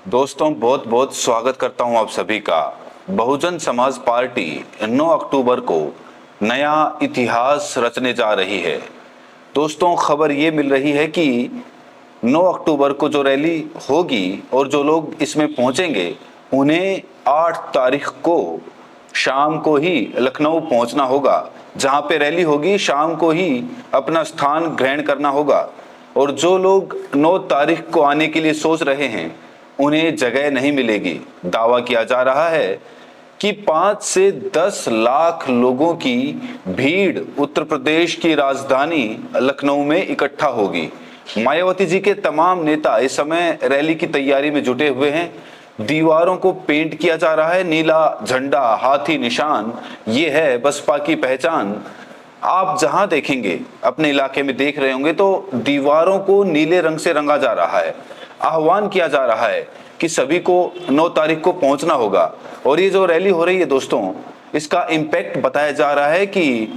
दोस्तों, बहुत बहुत स्वागत करता हूं आप सभी का। बहुजन समाज पार्टी 9 अक्टूबर को नया इतिहास रचने जा रही है। दोस्तों, खबर ये मिल रही है कि 9 अक्टूबर को जो रैली होगी और जो लोग इसमें पहुंचेंगे, उन्हें 8 तारीख को शाम को ही लखनऊ पहुंचना होगा। जहां पे रैली होगी शाम को ही अपना स्थान ग्रहण करना होगा। और जो लोग 9 तारीख को आने के लिए सोच रहे हैं, उन्हें जगह नहीं मिलेगी। दावा किया जा रहा है कि 5 से 10 लाख लोगों की भीड़ उत्तर प्रदेश की राजधानी लखनऊ में इकट्ठा होगी। मायावती जी के तमाम नेता इस समय रैली की तैयारी में जुटे हुए हैं। दीवारों को पेंट किया जा रहा है, नीला झंडा, हाथी निशान, ये है बसपा की पहचान। आप जहां देखेंगे, अपने इलाके में देख रहे होंगे, तो दीवारों को नीले रंग से रंगा जा रहा है। आह्वान किया जा रहा है कि सभी को 9 तारीख को पहुंचना होगा। और ये जो रैली हो रही है दोस्तों, इसका इम्पैक्ट बताया जा रहा है कि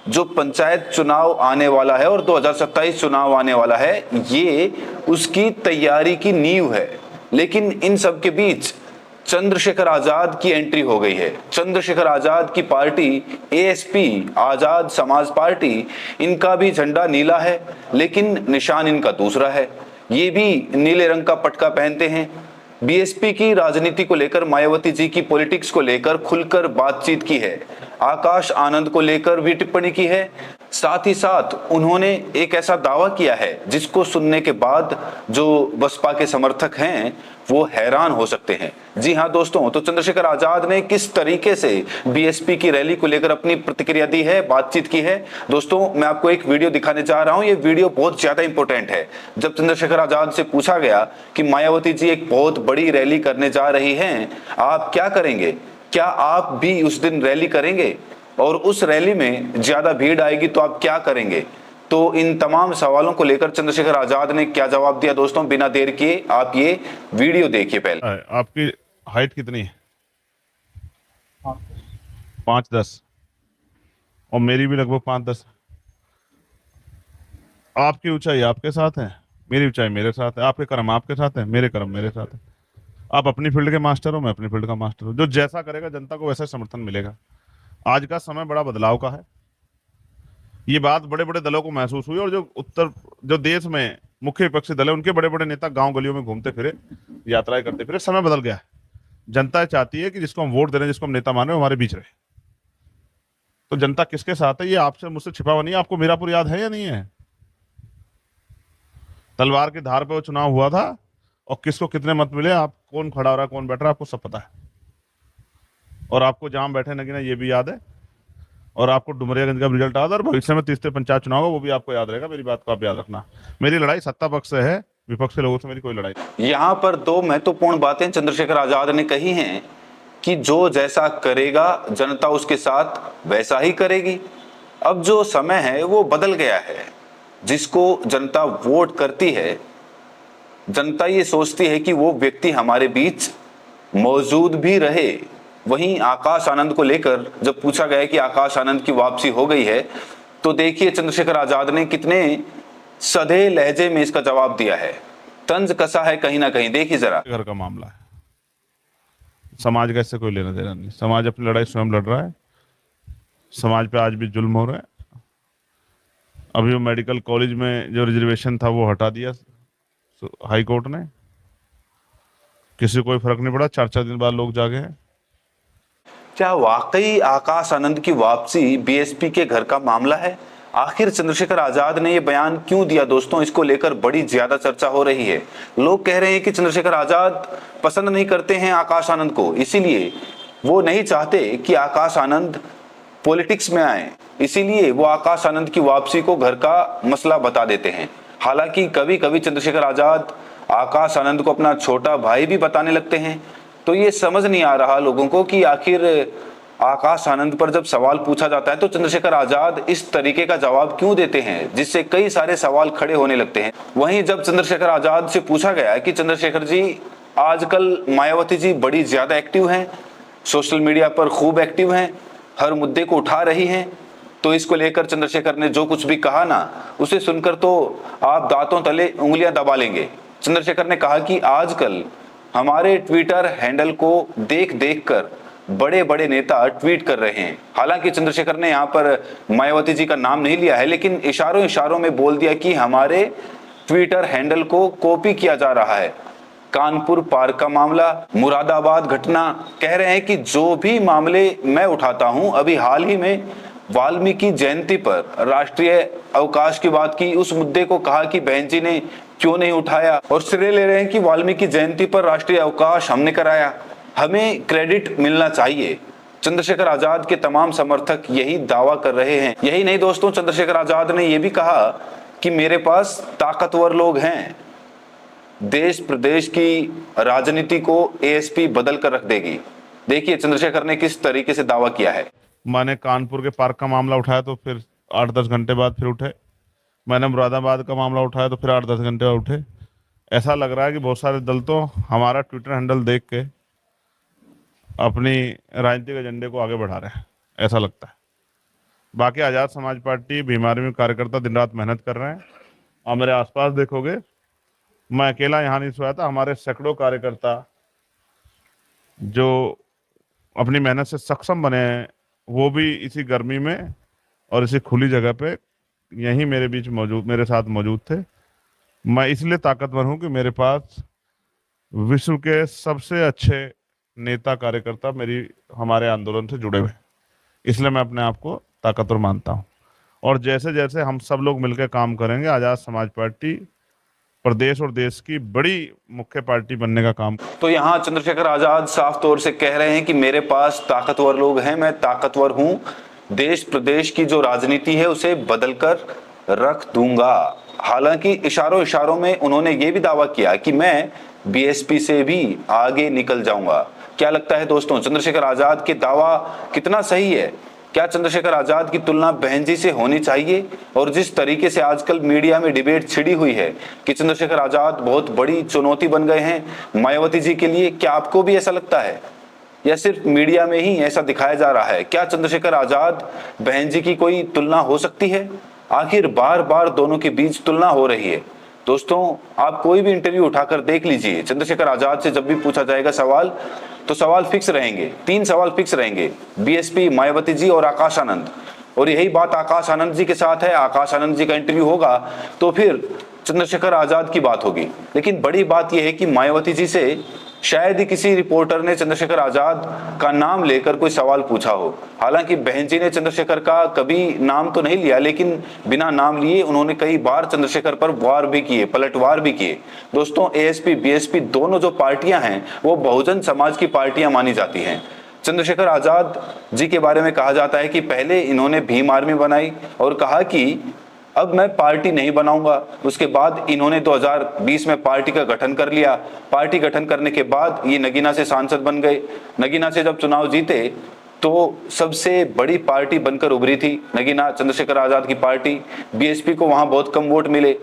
जो पंचायत चुनाव आने वाला है और 2027 चुनाव आने वाला है, ये उसकी तैयारी की नींव है। लेकिन इन सब के बीच चंद्रशेखर आजाद की एंट्री हो गई है। चंद्रशेखर आजाद की party ASP, Azad Samaj party, इनका भी झंडा नीला है, लेकिन निशान इनका दूसरा है। ये भी नीले रंग का पटका पहनते हैं। बीएसपी की राजनीति को लेकर, मायावती जी की पॉलिटिक्स को लेकर खुलकर बातचीत की है। आकाश आनंद को लेकर भी टिप्पणी की है। साथ ही साथ उन्होंने एक ऐसा दावा किया है जिसको सुनने के बाद जो बसपा के समर्थक हैं वो हैरान हो सकते हैं। जी हां दोस्तों, तो चंद्रशेखर आजाद ने किस तरीके से बीएसपी की रैली को लेकर अपनी प्रतिक्रिया दी है, बातचीत की है, दोस्तों मैं आपको एक वीडियो दिखाने जा रहा हूं। ये वीडियो बहुत ज्यादा इंपॉर्टेंट है। जब चंद्रशेखर आजाद से पूछा गया कि मायावती जी एक बहुत बड़ी रैली करने जा रही हैं, आप क्या करेंगे, क्या आप भी उस दिन रैली करेंगे और उस रैली में ज्यादा भीड़ आएगी तो आप क्या करेंगे, तो इन तमाम सवालों को लेकर चंद्रशेखर आजाद ने क्या जवाब दिया दोस्तों, बिना देर किए आप ये वीडियो देखिए। पहले, आपकी हाइट कितनी है? 5'10" और मेरी भी लगभग 5'10". आपकी ऊंचाई आपके साथ है, मेरी ऊंचाई मेरे साथ है, आपके कर्म आपके साथ है, मेरे कर्म मेरे साथ है। आप अपनी फील्ड के मास्टर हो, मैं अपनी फील्ड का मास्टर हूँ। जो जैसा करेगा जनता को वैसा समर्थन मिलेगा। आज का समय बड़ा बदलाव का है। ये बात बड़े बड़े दलों को महसूस हुई और जो देश में मुख्य विपक्षी दल है, उनके बड़े बड़े नेता गांव गलियों में घूमते फिरे, यात्राएं करते फिरे। समय बदल गया है। जनता चाहती है कि जिसको हम वोट दे रहे हैं, जिसको हम नेता मान रहे हैं, हमारे बीच रहे। तो जनता किसके साथ है, ये आपसे मुझसे छिपा हुआ नहीं है। आपको मीरापुर याद है या नहीं है? तलवार की धार पे वो चुनाव हुआ था और किसको कितने मत मिले, आप कौन खड़ा हो रहा है, कौन बैठ रहा है, आपको सब पता है। और आपको जहां बैठे नगीना ये भी याद है। और आपको डुमरियागंज का रिजल्ट याद है। और भविष्य में तीसरे पंचायत चुनाव होगा, वो भी आपको याद रहेगा। मेरी बात को आप याद रखना। मेरी लड़ाई सत्ता पक्ष से है, विपक्ष के लोगों से मेरी कोई लड़ाई नहीं। यहां पर 2 महत्वपूर्ण बातें चंद्रशेखर आजाद ने कही हैं कि जो जैसा करेगा जनता उसके साथ वैसा ही करेगी। अब जो समय है वो बदल गया है। जिसको जनता वोट करती है, जनता ये सोचती है कि वो व्यक्ति हमारे बीच मौजूद भी रहे। वहीं आकाश आनंद को लेकर जब पूछा गया कि आकाश आनंद की वापसी हो गई है, तो देखिए चंद्रशेखर आजाद ने कितने सधे लहजे में इसका जवाब दिया है। तंज कसा है कहीं ना कहीं, देखिए जरा। घर का मामला है, समाज का इससे कोई लेना देना नहीं। समाज अपनी लड़ाई स्वयं लड़ रहा है। समाज पे आज भी जुल्म हो रहा है। अभी वो मेडिकल कॉलेज में जो रिजर्वेशन था वो हटा दिया हाई कोर्ट ने। किसी को कोई फर्क नहीं पड़ा। 4-4 दिन बाद लोग जागे हैं। क्या वाकई आकाश आनंद की वापसी बीएसपी के घर का मामला है? आखिर चंद्रशेखर आजाद ने यह बयान क्यों दिया दोस्तों, इसको लेकर बड़ी ज्यादा चर्चा हो रही है। लोग कह रहे हैं कि चंद्रशेखर आजाद पसंद नहीं करते हैं आकाश आनंद को, इसीलिए वो नहीं चाहते कि आकाश आनंद पॉलिटिक्स में आए, इसीलिए वो आकाश आनंद की वापसी को घर का मसला बता देते हैं। हालांकि कभी कभी चंद्रशेखर आजाद आकाश आनंद को अपना छोटा भाई भी बताने लगते हैं। तो ये समझ नहीं आ रहा लोगों को कि आखिर आकाश आनंद पर जब सवाल पूछा जाता है तो चंद्रशेखर आजाद इस तरीके का जवाब क्यों देते हैं, जिससे कई सारे सवाल खड़े होने लगते हैं। वहीं जब चंद्रशेखर आजाद से पूछा गया कि चंद्रशेखर जी, आजकल मायावती जी बड़ी ज्यादा एक्टिव हैं, सोशल मीडिया पर खूब एक्टिव हैं, हर मुद्दे को उठा रही हैं, तो इसको लेकर चंद्रशेखर ने जो कुछ भी कहा ना, उसे सुनकर तो आप दांतों तले उंगलियां दबा लेंगे। चंद्रशेखर ने कहा कि आजकल हमारे ट्विटर हैंडल को देख देख कर बड़े बड़े नेता ट्वीट कर रहे हैं। हालांकि चंद्रशेखर ने यहाँ पर मायावती जी का नाम नहीं लिया है, लेकिन इशारों इशारों में बोल दिया कि हमारे ट्विटर हैंडल को कॉपी किया जा रहा है। कानपुर पार्क का मामला, मुरादाबाद घटना, कह रहे हैं कि जो भी मामले मैं उठाता हूं, अभी हाल ही में वाल्मीकि जयंती पर राष्ट्रीय अवकाश की बात की, उस मुद्दे को कहा कि बहन जी ने क्यों नहीं उठाया, और श्रेय ले रहे हैं कि वाल्मीकि जयंती पर राष्ट्रीय अवकाश हमने कराया, हमें क्रेडिट मिलना चाहिए। चंद्रशेखर आजाद के तमाम समर्थक यही दावा कर रहे हैं। यही नहीं दोस्तों, चंद्रशेखर आजाद ने यह भी कहा कि मेरे पास ताकतवर लोग हैं, देश प्रदेश की राजनीति को एएसपी बदल कर रख देगी। देखिए चंद्रशेखर ने किस तरीके से दावा किया है। मैंने कानपुर के पार्क का मामला उठाया तो फिर 8-10 घंटे बाद फिर उठे। मैंने मुरादाबाद का मामला उठाया तो फिर 8-10 घंटे बाद उठे। ऐसा लग रहा है कि बहुत सारे दल तो हमारा ट्विटर हैंडल देख के अपनी राजनीतिक एजेंडे को आगे बढ़ा रहे हैं, ऐसा लगता है। बाकी आज़ाद समाज पार्टी बीमारी में कार्यकर्ता दिन रात मेहनत कर रहे हैं। और मेरे आसपास देखोगे, मैं अकेला यहाँ नहीं सोया था, हमारे सैकड़ों कार्यकर्ता जो अपनी मेहनत से सक्षम बने हैं, वो भी इसी गर्मी में और इसी खुली जगह पे यहीं मेरे बीच मौजूद, मेरे साथ मौजूद थे। मैं इसलिए ताकतवर हूँ कि मेरे पास विश्व के सबसे अच्छे नेता कार्यकर्ता हमारे आंदोलन से जुड़े हुए, इसलिए मैं अपने आप को ताकतवर मानता हूँ। और जैसे जैसे हम सब लोग मिलकर काम करेंगे, आज़ाद समाज पार्टी प्रदेश और देश की बड़ी मुख्य पार्टी बनने का काम। तो यहाँ चंद्रशेखर आजाद साफ तौर से कह रहे हैं कि मेरे पास ताकतवर लोग हैं, मैं ताकतवर हूं, देश प्रदेश की जो राजनीति है उसे बदलकर रख दूंगा। हालांकि इशारों इशारों में उन्होंने ये भी दावा किया कि मैं बीएसपी से भी आगे निकल जाऊंगा। क्या लगता है दोस्तों, चंद्रशेखर आजाद के दावा कितना सही है? क्या चंद्रशेखर आजाद की तुलना बहन जी से होनी चाहिए? और जिस तरीके से आजकल मीडिया में डिबेट छिड़ी हुई है कि चंद्रशेखर आजाद बहुत बड़ी चुनौती बन गए हैं मायावती जी के लिए, क्या आपको भी ऐसा लगता है या सिर्फ मीडिया में ही ऐसा दिखाया जा रहा है? क्या चंद्रशेखर आजाद बहन जी की कोई तुलना हो सकती है? आखिर बार बार दोनों के बीच तुलना हो रही है। दोस्तों, आप कोई भी इंटरव्यू उठाकर देख लीजिए, चंद्रशेखर आजाद से जब भी पूछा जाएगा सवाल, तो सवाल फिक्स रहेंगे, 3 सवाल फिक्स रहेंगे, बीएसपी, मायावती जी और आकाश आनंद। और यही बात आकाश आनंद जी के साथ है। आकाश आनंद जी का इंटरव्यू होगा तो फिर चंद्रशेखर आजाद की बात होगी। लेकिन बड़ी बात यह है कि मायावती जी से शायद ही किसी रिपोर्टर ने चंद्रशेखर आजाद का नाम लेकर कोई सवाल पूछा हो। हालांकि बहन जी ने चंद्रशेखर का कभी नाम तो नहीं लिया, लेकिन बिना नाम लिए उन्होंने कई बार चंद्रशेखर पर वार भी किए, पलटवार भी किए। दोस्तों, एएसपी बीएसपी दोनों जो पार्टियां हैं वो बहुजन समाज की पार्टियां मानी जाती हैं। चंद्रशेखर आजाद जी के बारे में कहा जाता है कि पहले इन्होंने भीम आर्मी बनाई और कहा कि अब मैं पार्टी नहीं बनाऊंगा। उसके बाद इन्होंने 2020 में पार्टी का गठन कर लिया। पार्टी गठन करने के बाद ये नगीना से सांसद बन गए। नगीना से जब चुनाव जीते तो सबसे बड़ी पार्टी बनकर उभरी थी नगीना, चंद्रशेखर आजाद की पार्टी। बीएसपी को वहां बहुत कम वोट मिले।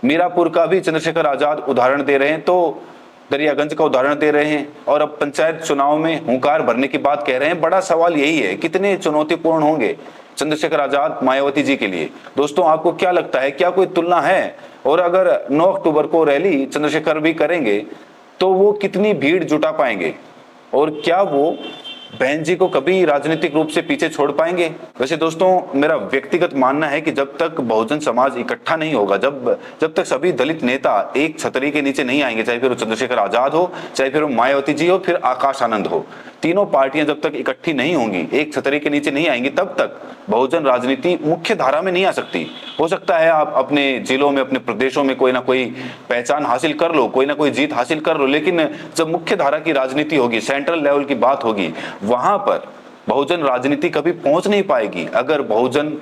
मीरापुर का भी चंद्रशेखर आजाद उदाहरण दे रहे हैं, तो दरियागंज का उदाहरण दे रहे हैं, और अब पंचायत चुनाव में हुंकार भरने की बात कह रहे हैं। बड़ा सवाल यही है, कितने चुनौतीपूर्ण होंगे चंद्रशेखर आजाद मायावती जी के लिए। दोस्तों, आपको क्या लगता है, क्या कोई तुलना है? और अगर 9 अक्टूबर को रैली चंद्रशेखर भी करेंगे तो वो कितनी भीड़ जुटा पाएंगे? और क्या वो बहन जी को कभी राजनीतिक रूप से पीछे छोड़ पाएंगे? वैसे दोस्तों, मेरा व्यक्तिगत मानना है कि जब तक बहुजन समाज इकट्ठा नहीं होगा, जब तक सभी दलित नेता एक छतरी के नीचे नहीं आएंगे, चाहे फिर वो चंद्रशेखर आजाद हो, चाहे फिर वो मायावती जी हो, फिर आकाश आनंद हो, तीनों पार्टियां जब तक इकट्ठी नहीं होंगी, एक छतरी के नीचे नहीं आएंगी, तब तक बहुजन राजनीति मुख्य धारा में नहीं आ सकती। हो सकता है आप अपने जिलों में, अपने प्रदेशों में कोई ना कोई पहचान हासिल कर लो, कोई ना कोई जीत हासिल कर लो, लेकिन जब मुख्य धारा की राजनीति होगी, सेंट्रल लेवल की बात होगी, वहां पर बहुजन राजनीति कभी पहुंच नहीं पाएगी। अगर बहुजन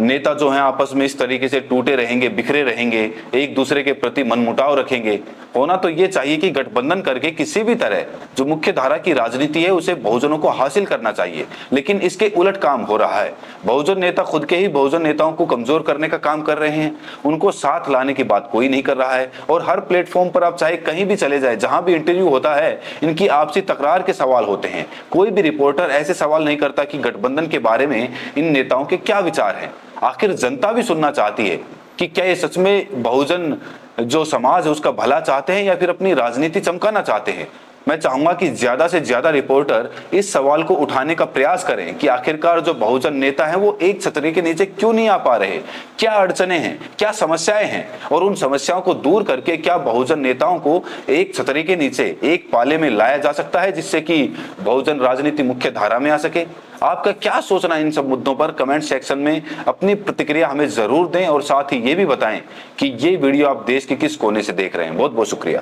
नेता जो हैं आपस में इस तरीके से टूटे रहेंगे, बिखरे रहेंगे, एक दूसरे के प्रति मनमुटाव रखेंगे। होना तो ये चाहिए कि गठबंधन करके किसी भी तरह जो मुख्य धारा की राजनीति है उसे बहुजनों को हासिल करना चाहिए, लेकिन इसके उलट काम हो रहा है। बहुजन नेता खुद के ही बहुजन नेताओं को कमजोर करने का काम कर रहे हैं, उनको साथ लाने की बात कोई नहीं कर रहा है। और हर प्लेटफॉर्म पर आप चाहे कहीं भी चले जाए, जहां भी इंटरव्यू होता है, इनकी आपसी तकरार के सवाल होते हैं। कोई भी रिपोर्टर ऐसे सवाल नहीं करता कि गठबंधन के बारे में इन नेताओं के क्या विचार हैं। आखिर जनता भी सुनना चाहती है कि क्या ये सच में बहुजन जो समाज है उसका भला चाहते हैं या फिर अपनी राजनीति चमकाना चाहते हैं? मैं चाहूंगा कि ज्यादा से ज्यादा रिपोर्टर इस सवाल को उठाने का प्रयास करें कि आखिरकार जो बहुजन नेता हैं वो एक छतरी के नीचे क्यों नहीं आ पा रहे, क्या अड़चने हैं, क्या समस्याएं हैं, और उन समस्याओं को दूर करके क्या बहुजन नेताओं को एक छतरी के नीचे एक पाले में लाया जा सकता है जिससे कि बहुजन राजनीति मुख्य धारा में आ सके। आपका क्या सोचना है इन सब मुद्दों पर? कमेंट सेक्शन में अपनी प्रतिक्रिया हमें जरूर दें और साथ ही ये भी बताएं कि ये वीडियो आप देश के किस कोने से देख रहे हैं। बहुत बहुत शुक्रिया।